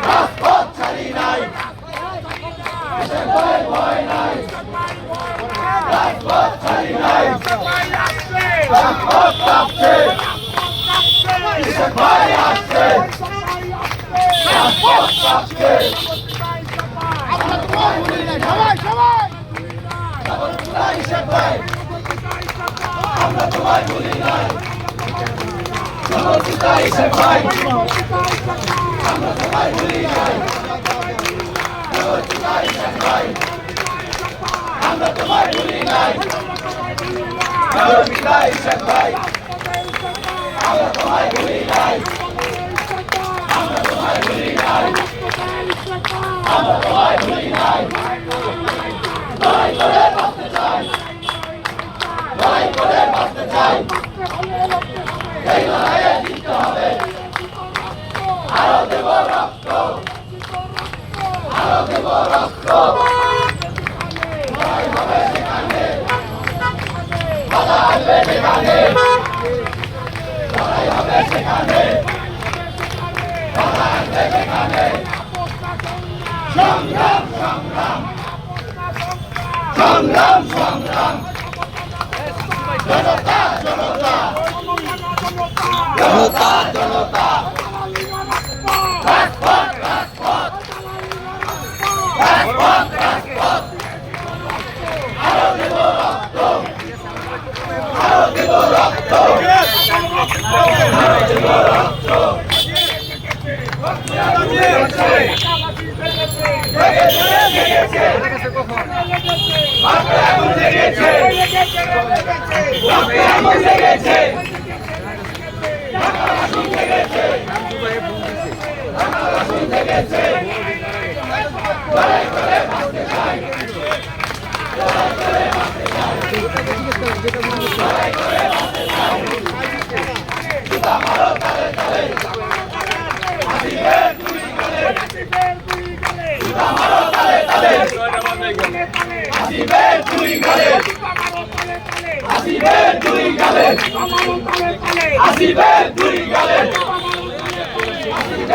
রাজপথ ছাড়ি নাই, ভয় নাই, রাজপথ ছাড়ি নাই, রাজপথ কাঁপছে, ভাই আসছে, রাজপথ কাঁপছে, আমরা তোমায় ভুলি নাই, ভাই আমরা তোমায় ভুলি নাই, ভাই আমরা তোমায় ভুলি নাই, ভাই আমরা তোমায় ভুলি নাই, আমরা তোমায় ভুলি নাই, আমরা তোমায় ভুলি নাই, লড়াই করে বাঁচতে চাই, লড়াই করে বাঁচতে চাই, এই লড়াইয়ে জিততে হবে, আরো দেব রক্ত, আরো দেব রক্ত, লড়াই হবে সেখানে, বাধা আসবে সেখানে, লড়াই হবে সেখানে, বাধা আসবে সেখানে, সংগ্রাম সংগ্রাম সংগ্রাম সংগ্রাম, জনতা জনতা জনতা জনতা, রাজপথ রাজপথ রাজপথ রাজপথ, আরো দেব রক্ত, আরো দেব রক্ত, আরো দেব রক্ত, আগুন লেগেছে, আগুন লেগেছে, আগুন লেগেছে, আগুন লেগেছে, লড়াই করে বাঁচতে চাই, লড়াই করে বাঁচতে চাই, লড়াই করে বাঁচতে চাই, জুতা মারো তালে তালে, আসিবে গুলি গলে, জুতা মারো তালে তালে, আসিবে গুলি গলে, আসিবে গুলি গলে, আসিবে গুলি গলে।